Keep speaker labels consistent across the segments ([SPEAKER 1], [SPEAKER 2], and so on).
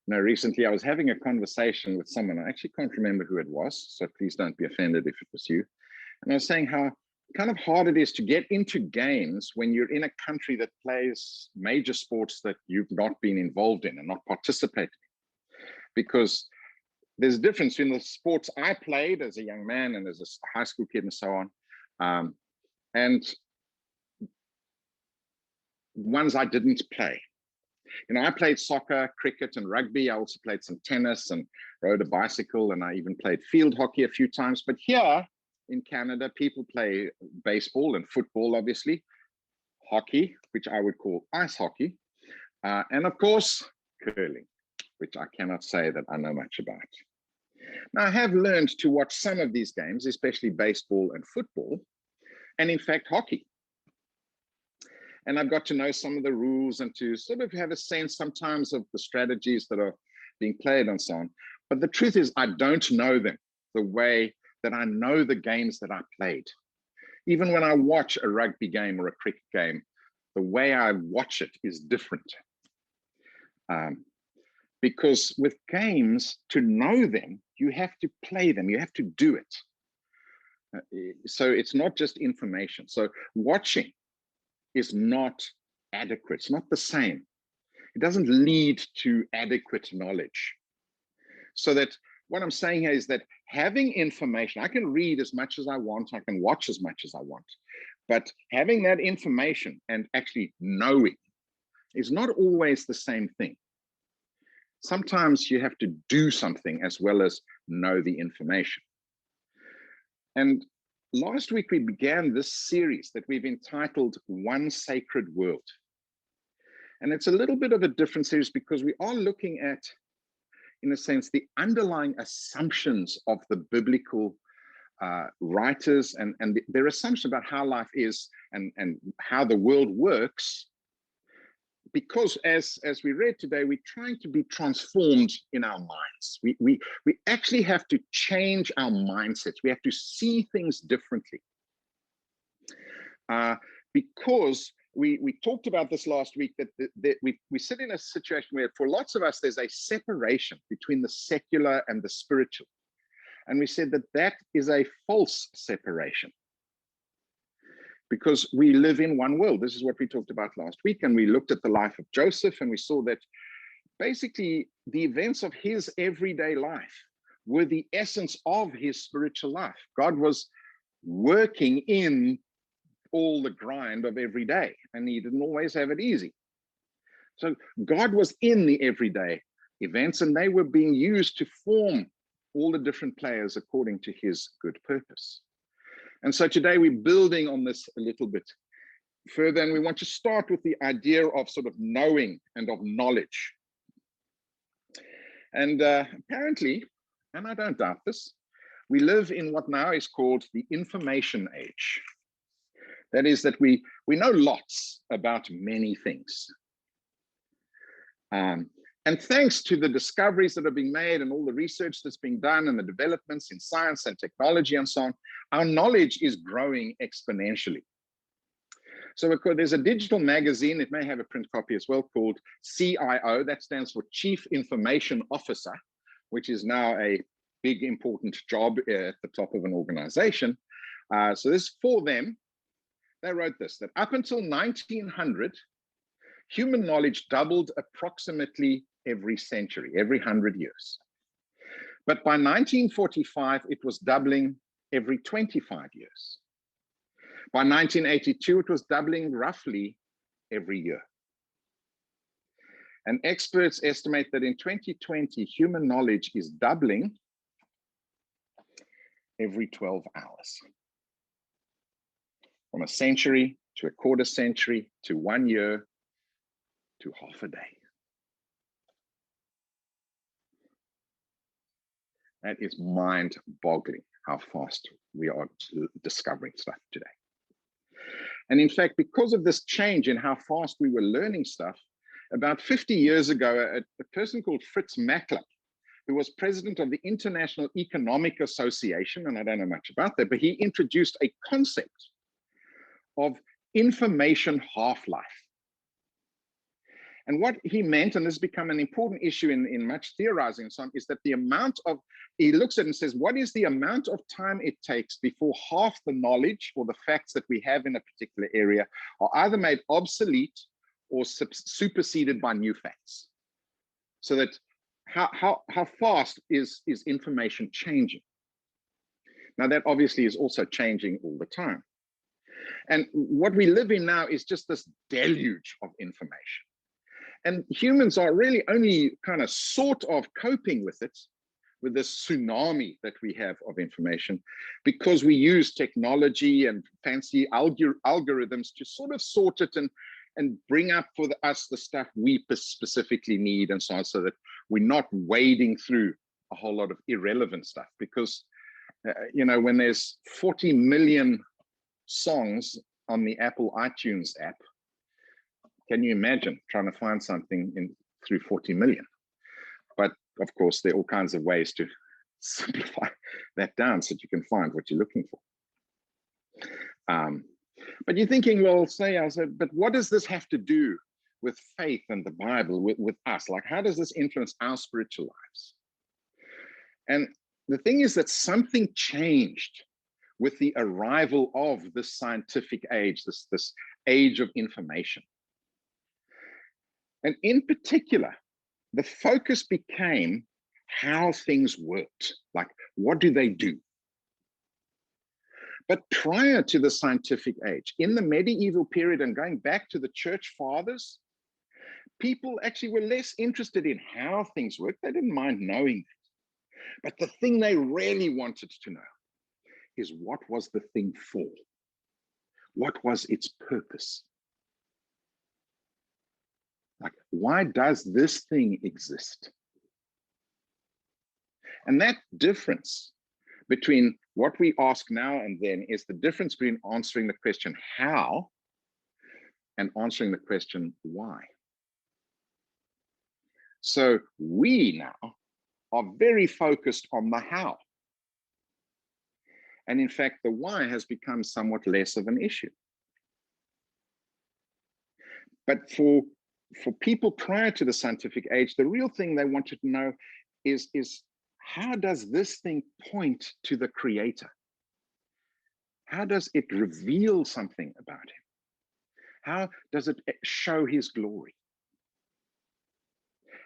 [SPEAKER 1] Recently I was having a conversation with someone. I actually can't remember who it was, so please don't be offended if it was you. And I was saying how kind of hard it is to get into games when you're in a country that plays major sports that you've not been involved in and not participating in. Because there's a difference in the sports I played as a young man and as a high school kid and so on, and ones I didn't play. I played soccer, cricket, and rugby. I also played some tennis and rode a bicycle, and I even played field hockey a few times. But here in Canada, people play baseball and football, obviously, hockey, which I would call ice hockey, and of course, curling, which I cannot say that I know much about. Now, I have learned to watch some of these games, especially baseball and football, and in fact, hockey. And I've got to know some of the rules and to sort of have a sense sometimes of the strategies that are being played and so on. But the truth is, I don't know them the way that I know the games that I played. Even when I watch a rugby game or a cricket game, the way I watch it is different. Because with games, to know them, you have to play them, you have to do it. So it's not just information. So watching is not adequate. It's not the same. It doesn't lead to adequate knowledge. So that what I'm saying here is that having information, I can read as much as I want, I can watch as much as I want, but having that information and actually knowing is not always the same thing. Sometimes you have to do something as well as know the information. And last week, we began this series that we've entitled One Sacred World. And it's a little bit of a different series because we are looking at, in a sense, the underlying assumptions of the biblical writers and their assumption about how life is and how the world works. Because as we read today, we're trying to be transformed in our minds. We actually have to change our mindsets. We have to see things differently. Because we talked about this last week, that we sit in a situation where for lots of us, there's a separation between the secular and the spiritual. And we said that that is a false separation. Because we live in one world. This is what we talked about last week. And we looked at the life of Joseph and we saw that basically the events of his everyday life were the essence of his spiritual life. God was working in all the grind of every day, and he didn't always have it easy. So God was in the everyday events, and they were being used to form all the different players according to his good purpose. And so today we're building on this a little bit further, and we want to start with the idea of sort of knowing and of knowledge. And apparently, and I don't doubt this, we live in what now is called the information age. That is that we know lots about many things. And thanks to the discoveries that are being made and all the research that's being done and the developments in science and technology and so on, our knowledge is growing exponentially. So there's a digital magazine, it may have a print copy as well, called CIO, that stands for Chief Information Officer, which is now a big important job at the top of an organization. So this is for them. They wrote this, that up until 1900, human knowledge doubled approximately every century, every 100 years. But by 1945, it was doubling every 25 years. By 1982, it was doubling roughly every year. And experts estimate that in 2020, human knowledge is doubling every 12 hours. From a century to a quarter century to 1 year to half a day. That is mind-boggling how fast we are discovering stuff today. And in fact, because of this change in how fast we were learning stuff, about 50 years ago, a person called Fritz Mackler, who was president of the International Economic Association, and I don't know much about that, but he introduced a concept of information half-life. And what he meant, and this has become an important issue in much theorizing and so on, is that the amount of, he looks at it and says, what is the amount of time it takes before half the knowledge or the facts that we have in a particular area are either made obsolete or superseded by new facts? So that how fast is information changing? Now that obviously is also changing all the time. And what we live in now is just this deluge of information. And humans are really only kind of sort of coping with it, with this tsunami that we have of information, because we use technology and fancy algorithms to sort of sort it and bring up for us the stuff we specifically need and so on, so that we're not wading through a whole lot of irrelevant stuff. Because, you know, when there's 40 million songs on the Apple iTunes app, can you imagine trying to find something through 40 million? But of course, there are all kinds of ways to simplify that down so that you can find what you're looking for. But you're thinking, well, but what does this have to do with faith and the Bible, with us? Like, how does this influence our spiritual lives? And the thing is that something changed with the arrival of this scientific age, this age of information. And in particular, the focus became how things worked. Like, what do they do? But prior to the scientific age, in the medieval period and going back to the church fathers, people actually were less interested in how things work. They didn't mind knowing that. But the thing they really wanted to know is, what was the thing for? What was its purpose? Like, why does this thing exist? And that difference between what we ask now and then is the difference between answering the question how and answering the question why. So we now are very focused on the how. And in fact, the why has become somewhat less of an issue. But for people prior to the scientific age, the real thing they wanted to know is how does this thing point to the Creator? How does it reveal something about him? How does it show his glory?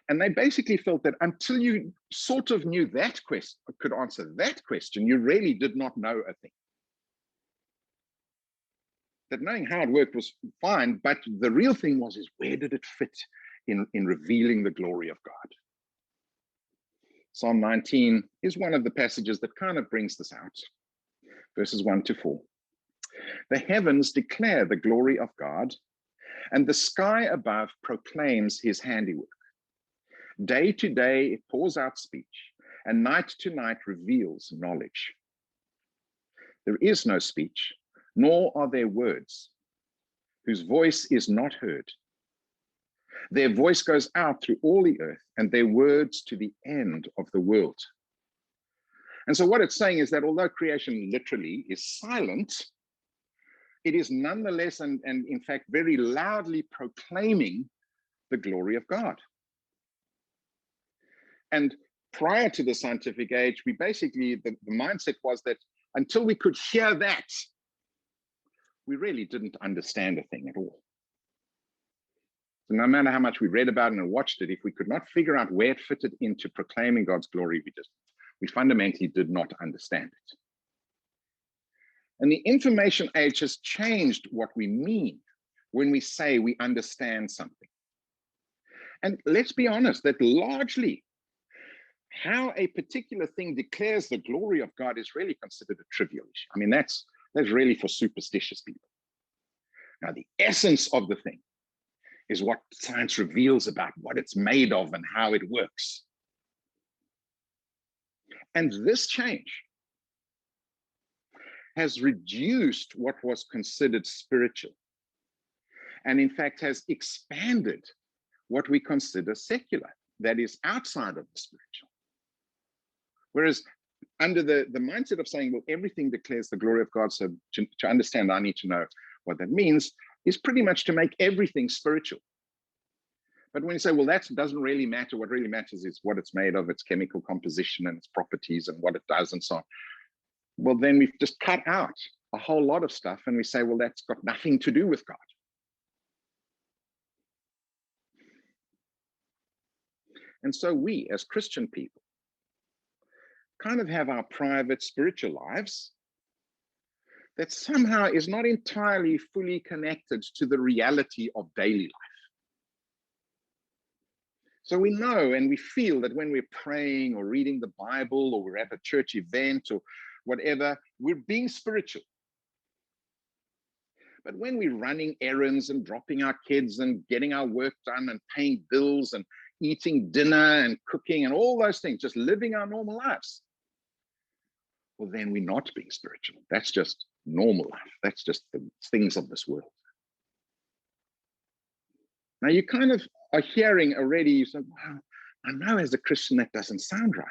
[SPEAKER 1] And they basically felt that until you sort of knew that question, could answer that question, you really did not know a thing. That knowing how it worked was fine, but the real thing was, where did it fit in revealing the glory of God? Psalm 19 is one of the passages that kind of brings this out. Verses 1 to 4. The heavens declare the glory of God, and the sky above proclaims his handiwork. Day to day it pours out speech, and night to night reveals knowledge. There is no speech, nor are there words, whose voice is not heard. Their voice goes out through all the earth, and their words to the end of the world. And so what it's saying is that although creation literally is silent, it is nonetheless, and in fact, very loudly proclaiming the glory of God. And prior to the scientific age, we basically, the mindset was that until we could hear that, we really didn't understand a thing at all. So no matter how much we read about it and watched it, if we could not figure out where it fitted into proclaiming God's glory, we fundamentally did not understand it. And the information age has changed what we mean when we say we understand something. And let's be honest, that largely how a particular thing declares the glory of God is really considered a trivial issue. I mean, that's really for superstitious people. Now, the essence of the thing is what science reveals about what it's made of and how it works. And this change has reduced what was considered spiritual, and in fact has expanded what we consider secular, that is outside of the spiritual. Whereas under the mindset of saying, well, everything declares the glory of God, so to understand, I need to know what that means, is pretty much to make everything spiritual. But when you say, well, that doesn't really matter, what really matters is what it's made of, its chemical composition and its properties and what it does and so on. Well, then we've just cut out a whole lot of stuff and we say, well, that's got nothing to do with God. And so we, as Christian people, kind of have our private spiritual lives that somehow is not entirely fully connected to the reality of daily life. So we know and we feel that when we're praying or reading the Bible or we're at a church event or whatever, we're being spiritual. But when we're running errands and dropping our kids and getting our work done and paying bills and eating dinner and cooking and all those things, just living our normal lives, well, then we're not being spiritual. That's just normal life. That's just the things of this world. Now you kind of are hearing already, you say, wow, I know as a Christian that doesn't sound right.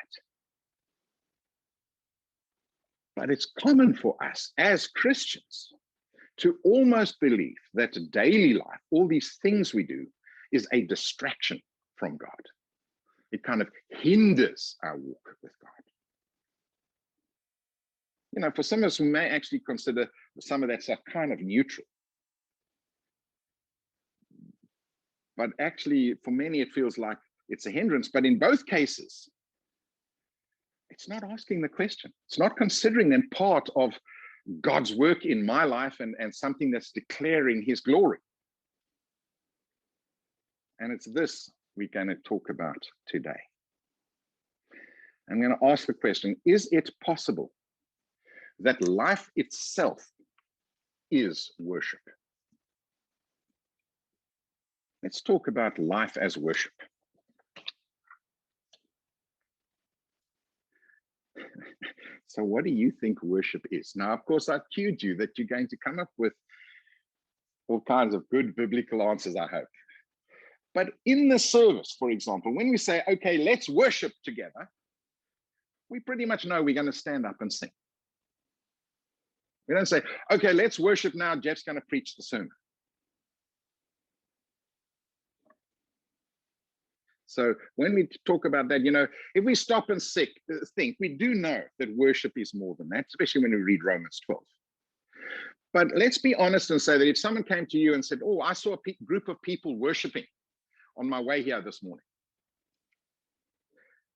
[SPEAKER 1] But it's common for us as Christians to almost believe that daily life, all these things we do, is a distraction from God. It kind of hinders our walk with God. You know, for some of us, we may actually consider some of that stuff kind of neutral. But actually, for many, it feels like it's a hindrance. But in both cases, it's not asking the question. It's not considering them part of God's work in my life and something that's declaring his glory. And it's this we're going to talk about today. I'm going to ask the question, is it possible that life itself is worship? Let's talk about life as worship. So what do you think worship is? Now, of course, I've cued you that you're going to come up with all kinds of good biblical answers, I hope. But in the service, for example, when we say, okay, let's worship together, we pretty much know we're going to stand up and sing. We don't say, okay, let's worship now, Jeff's going to preach the sermon. So when we talk about that, you know, if we stop and think, we do know that worship is more than that, especially when we read Romans 12. But let's be honest and say that if someone came to you and said, oh, I saw a group of people worshiping on my way here this morning,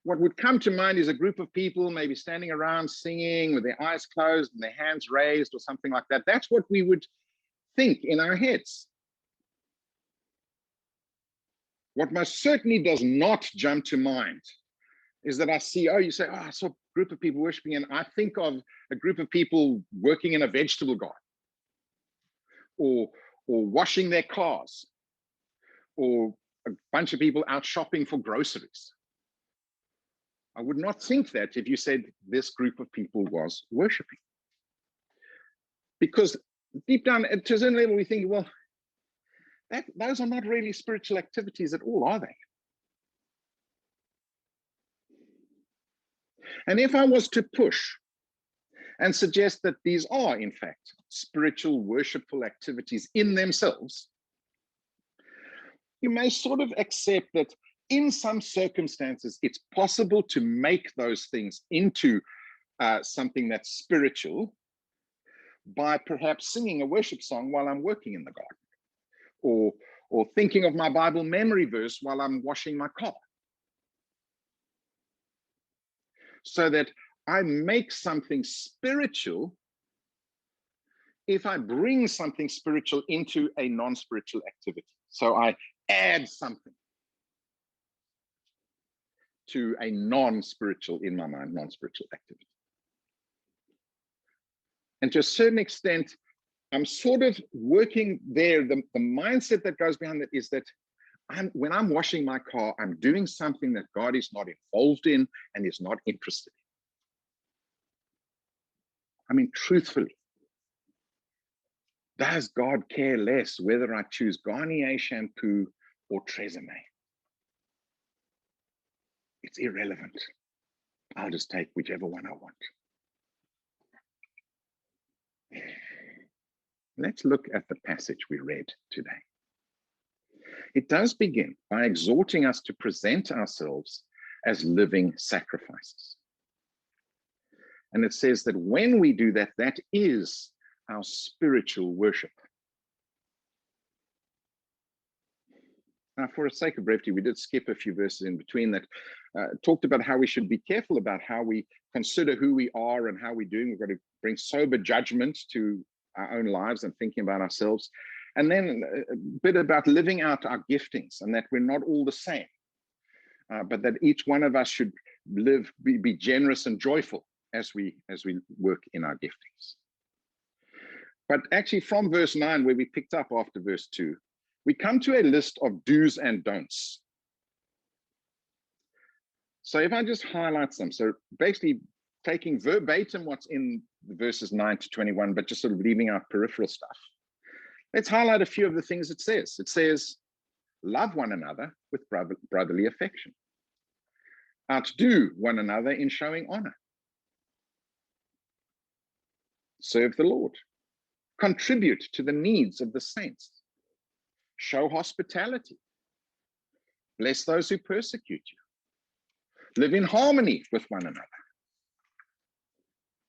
[SPEAKER 1] what would come to mind is a group of people maybe standing around singing with their eyes closed and their hands raised or something like that. That's what we would think in our heads. What most certainly does not jump to mind is that I see, oh, you say, oh, I saw a group of people worshiping, and I think of a group of people working in a vegetable garden or washing their cars or a bunch of people out shopping for groceries. I would not think that if you said this group of people was worshiping. Because deep down, to a certain level, we think, well, those are not really spiritual activities at all, are they? And if I was to push and suggest that these are, in fact, spiritual, worshipful activities in themselves, you may sort of accept that in some circumstances, it's possible to make those things into something that's spiritual by perhaps singing a worship song while I'm working in the garden, or thinking of my Bible memory verse while I'm washing my car. So that I make something spiritual if I bring something spiritual into a non-spiritual activity. So I add something to a non-spiritual, in my mind, non-spiritual activity. And to a certain extent, I'm sort of working there. The mindset that goes behind it is that when I'm washing my car, I'm doing something that God is not involved in and is not interested in. I mean, truthfully, does God care less whether I choose Garnier shampoo or Tresemme? It's irrelevant. I'll just take whichever one I want. Let's look at the passage we read today. It does begin by exhorting us to present ourselves as living sacrifices. And it says that when we do that, that is our spiritual worship. Now, for the sake of brevity, we did skip a few verses in between that talked about how we should be careful about how we consider who we are and how we're doing. We've got to bring sober judgment to our own lives and thinking about ourselves. And then a bit about living out our giftings and that we're not all the same, but that each one of us should be generous and joyful as we work in our giftings. But actually from verse 9, where we picked up after verse 2, we come to a list of do's and don'ts. So if I just highlight some, so basically taking verbatim what's in the verses 9 to 21, but just sort of leaving out peripheral stuff. Let's highlight a few of the things it says. It says, love one another with brotherly affection. Outdo one another in showing honor. Serve the Lord. Contribute to the needs of the saints. Show hospitality. Bless those who persecute you. Live in harmony with one another.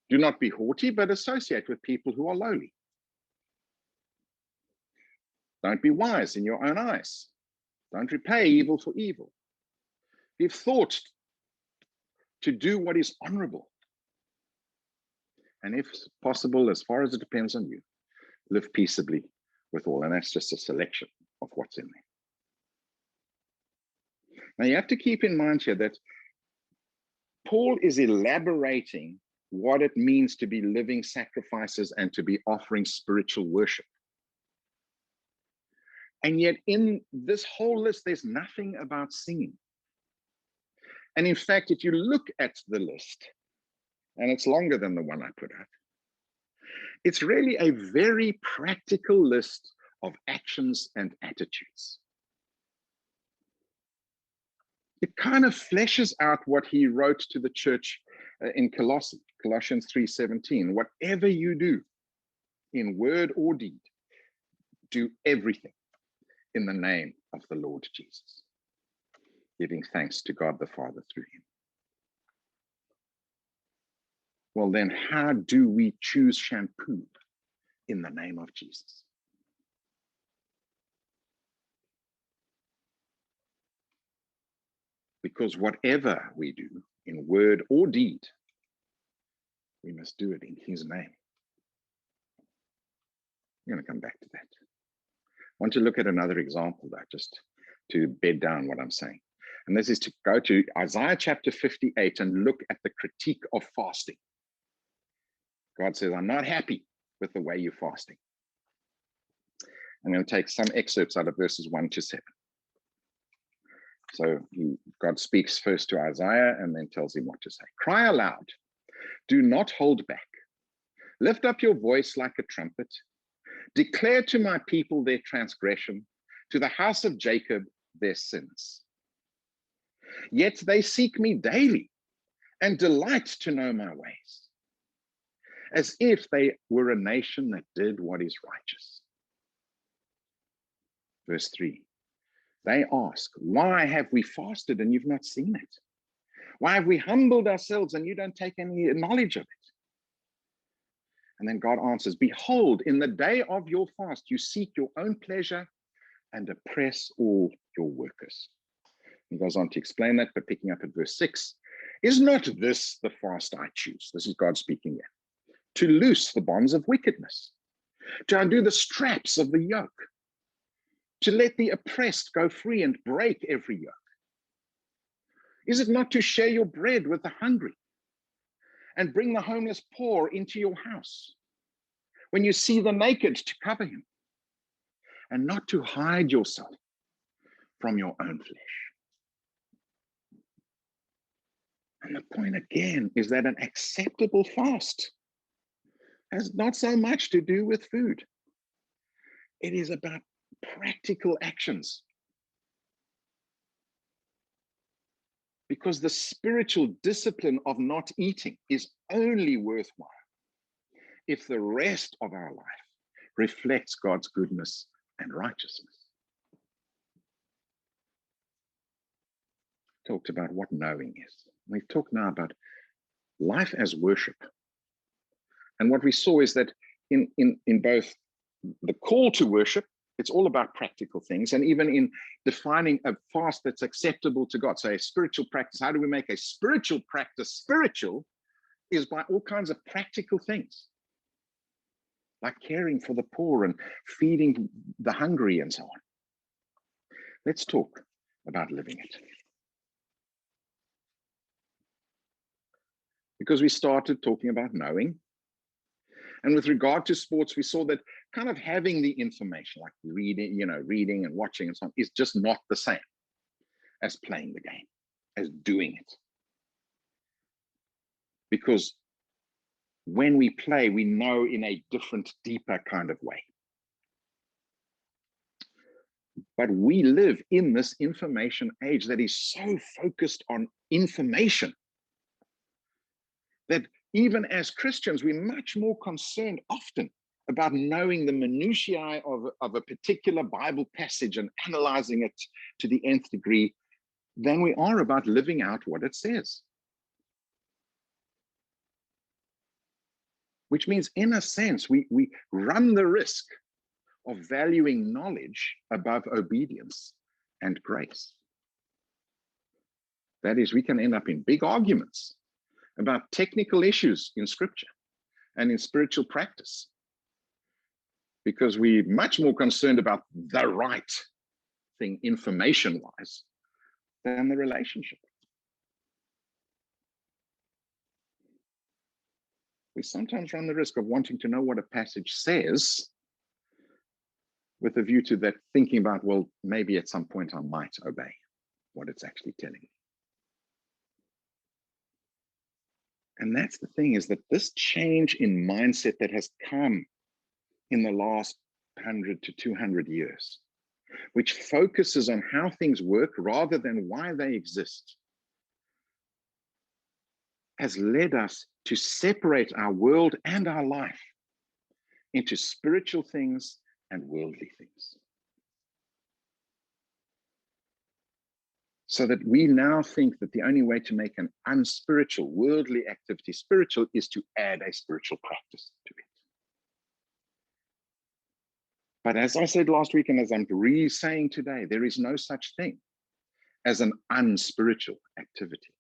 [SPEAKER 1] Do not be haughty, but associate with people who are lowly. Don't be wise in your own eyes. Don't repay evil for evil. Give thought to do what is honorable. And if possible, as far as it depends on you, live peaceably with all. And that's just a selection of what's in there. Now you have to keep in mind here that Paul is elaborating what it means to be living sacrifices and to be offering spiritual worship. And yet in this whole list, there's nothing about singing. And in fact, if you look at the list, and it's longer than the one I put out, it's really a very practical list of actions and attitudes. It kind of fleshes out what he wrote to the church in Colossians 3:17. Whatever you do, in word or deed, do everything in the name of the Lord Jesus, giving thanks to God the Father through him. Well, then how do we choose shampoo in the name of Jesus? Because whatever we do in word or deed, we must do it in his name. I'm going to come back to that. I want to look at another example though, just to bed down what I'm saying. And this is to go to Isaiah chapter 58 and look at the critique of fasting. God says, I'm not happy with the way you're fasting. I'm going to take some excerpts out of verses 1 to 7. So God speaks first to Isaiah and then tells him what to say. Cry aloud, do not hold back. Lift up your voice like a trumpet. Declare to my people their transgression, to the house of Jacob their sins. Yet they seek me daily and delight to know my ways, as if they were a nation that did what is righteous. Verse 3. They ask, why have we fasted and you've not seen it? Why have we humbled ourselves and you don't take any knowledge of it? And then God answers, behold, in the day of your fast, you seek your own pleasure and oppress all your workers. He goes on to explain that, but picking up at verse 6, is not this the fast I choose? This is God speaking there. To loose the bonds of wickedness, to undo the straps of the yoke, to let the oppressed go free and break every yoke? Is it not to share your bread with the hungry and bring the homeless poor into your house? When you see the naked, to cover him, and not to hide yourself from your own flesh. And the point again is that an acceptable fast has not so much to do with food. It is about practical actions. Because the spiritual discipline of not eating is only worthwhile if the rest of our life reflects God's goodness and righteousness. talked about what knowing is. We've talked now about life as worship. And what we saw is that in both the call to worship, it's all about practical things. And even in defining a fast that's acceptable to God, so a spiritual practice, how do we make a spiritual practice spiritual? Is by all kinds of practical things, like caring for the poor and feeding the hungry and so on. Let's talk about living it. Because we started talking about knowing. And with regard to sports, we saw that kind of having the information, like reading and watching and so on, is just not the same as playing the game, as doing it. Because when we play, we know in a different, deeper kind of way. But we live in this information age that is so focused on information that even as Christians, we're much more concerned often about knowing the minutiae of a particular Bible passage and analyzing it to the nth degree than we are about living out what it says. Which means, in a sense, we run the risk of valuing knowledge above obedience and grace. That is, we can end up in big arguments about technical issues in Scripture and in spiritual practice, because we're much more concerned about the right thing information-wise than the relationship. We sometimes run the risk of wanting to know what a passage says with a view to that, thinking about, well, maybe at some point I might obey what it's actually telling me. And that's the thing, is that this change in mindset that has come in the last 100 to 200 years, which focuses on how things work rather than why they exist, has led us to separate our world and our life into spiritual things and worldly things. So that we now think that the only way to make an unspiritual, worldly activity spiritual is to add a spiritual practice to it. But as I said last week, and as I'm re-saying today, there is no such thing as an unspiritual activity.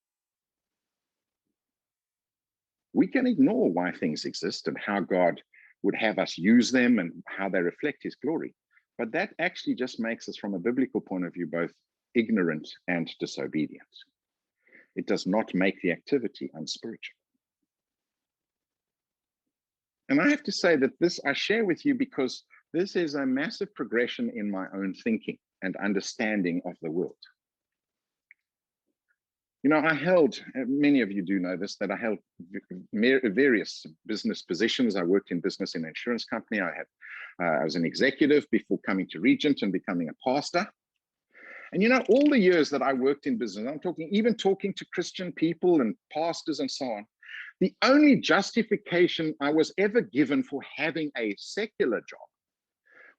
[SPEAKER 1] We can ignore why things exist and how God would have us use them and how they reflect his glory. But that actually just makes us, from a biblical point of view, both ignorant and disobedient. It does not make the activity unspiritual. And I have to say that this I share with you because this is a massive progression in my own thinking and understanding of the world. You know, I held, many of you do know this, that I held various business positions. I worked in business in an insurance company. I was an executive before coming to Regent and becoming a pastor. And you know, all the years that I worked in business, I'm talking, even talking to Christian people and pastors and so on, the only justification I was ever given for having a secular job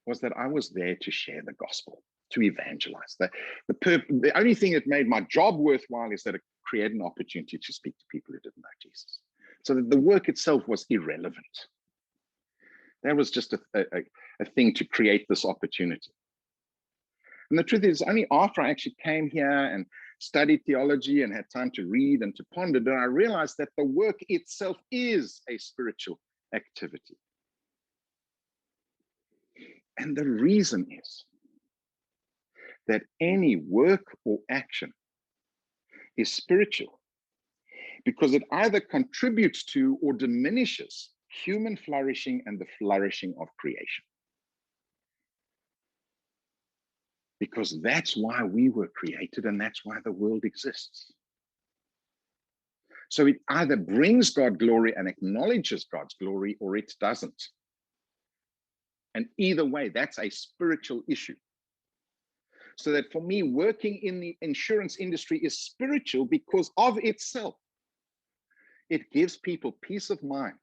[SPEAKER 1] was that I was there to share the gospel, to evangelize. The only thing that made my job worthwhile is that it created an opportunity to speak to people who didn't know Jesus. So that the work itself was irrelevant. That was just a thing to create this opportunity. And the truth is, only after I actually came here and studied theology and had time to read and to ponder that I realized that the work itself is a spiritual activity. And the reason is that any work or action is spiritual because it either contributes to or diminishes human flourishing and the flourishing of creation. Because that's why we were created and that's why the world exists. So it either brings God glory and acknowledges God's glory, or it doesn't. And either way, that's a spiritual issue. So that for me, working in the insurance industry is spiritual because of itself. It gives people peace of mind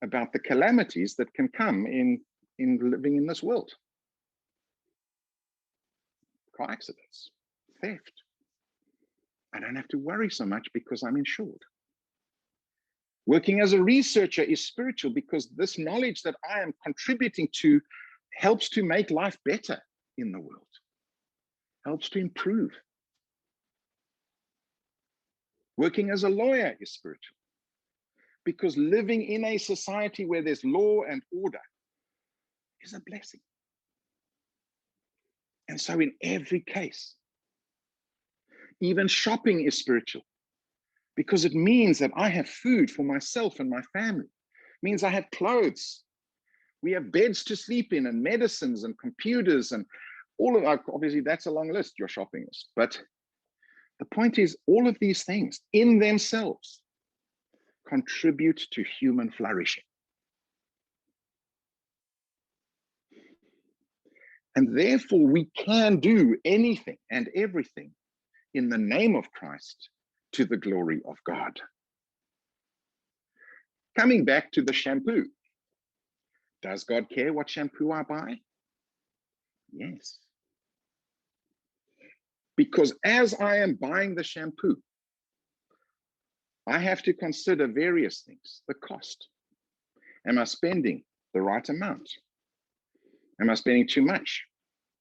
[SPEAKER 1] about the calamities that can come in living in this world. Car accidents, theft, I don't have to worry so much because I'm insured. Working as a researcher is spiritual because this knowledge that I am contributing to helps to make life better in the world, helps to improve. Working as a lawyer is spiritual because living in a society where there's law and order is a blessing. And so in every case, even shopping is spiritual because it means that I have food for myself and my family. It means I have clothes. We have beds to sleep in and medicines and computers and all of our, obviously that's a long list, your shopping list. But the point is all of these things in themselves contribute to human flourishing. And therefore we can do anything and everything in the name of Christ to the glory of God. Coming back to the shampoo. Does God care what shampoo I buy? Yes. Because as I am buying the shampoo, I have to consider various things. The cost. Am I spending the right amount? Am I spending too much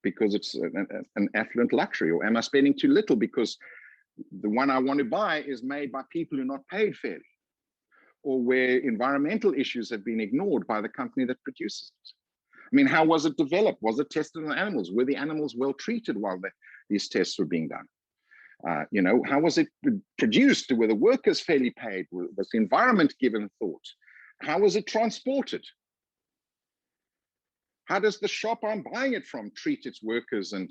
[SPEAKER 1] because it's an affluent luxury? Or am I spending too little because the one I want to buy is made by people who are not paid fairly? Or where environmental issues have been ignored by the company that produces it? I mean, how was it developed? Was it tested on animals? Were the animals well treated while these tests were being done? You know, how was it produced? Were the workers fairly paid? Was the environment given thought? How was it transported? How does the shop I'm buying it from treat its workers and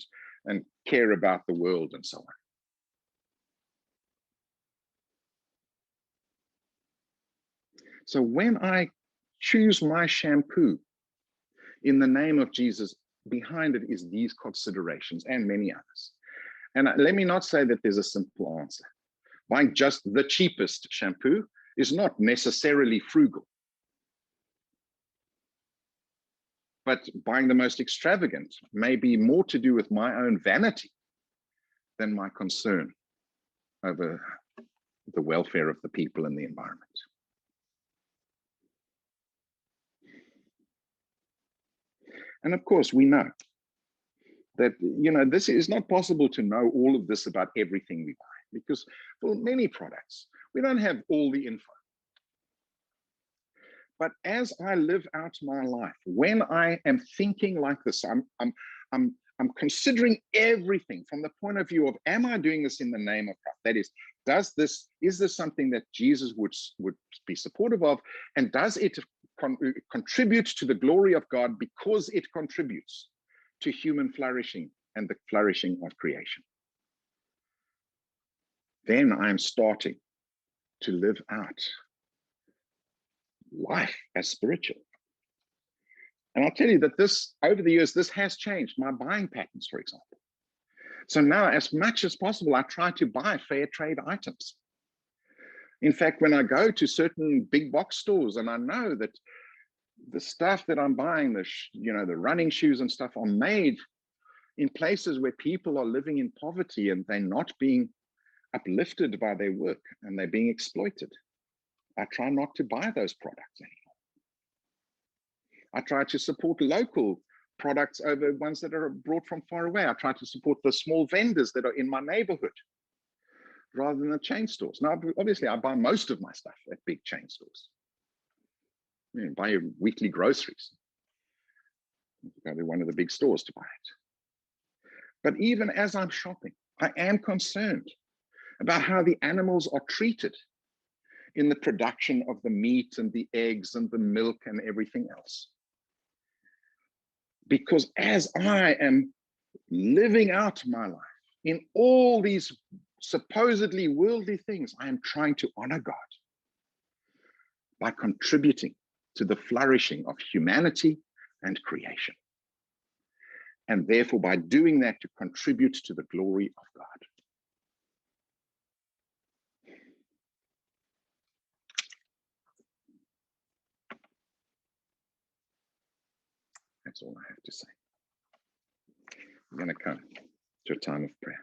[SPEAKER 1] care about the world and so on? So when I choose my shampoo in the name of Jesus, behind it is these considerations and many others. And let me not say that there's a simple answer. Buying just the cheapest shampoo is not necessarily frugal. But buying the most extravagant may be more to do with my own vanity than my concern over the welfare of the people and the environment. And of course, we know that, you know, this is not possible to know all of this about everything we buy because for many products, we don't have all the info. But as I live out my life, when I am thinking like this, I'm considering everything from the point of view of, am I doing this in the name of Christ? That is, is this something that Jesus would be supportive of? And does it contribute to the glory of God because it contributes to human flourishing and the flourishing of creation? Then I'm starting to live out life as spiritual. And I'll tell you that this, over the years, this has changed my buying patterns, for example. So now, as much as possible, I try to buy fair trade items. In fact, when I go to certain big box stores and I know that the stuff that I'm buying, the running shoes and stuff are made in places where people are living in poverty and they're not being uplifted by their work and they're being exploited, I try not to buy those products anymore. I try to support local products over ones that are brought from far away. I try to support the small vendors that are in my neighborhood rather than the chain stores. Now, obviously, I buy most of my stuff at big chain stores. You buy your weekly groceries. You go to one of the big stores to buy it. But even as I'm shopping, I am concerned about how the animals are treated in the production of the meat and the eggs and the milk and everything else. Because as I am living out my life in all these supposedly worldly things, I am trying to honor God by contributing to the flourishing of humanity and creation. And therefore, by doing that, to contribute to the glory of God. That's all I have to say. I'm going to come to a time of prayer.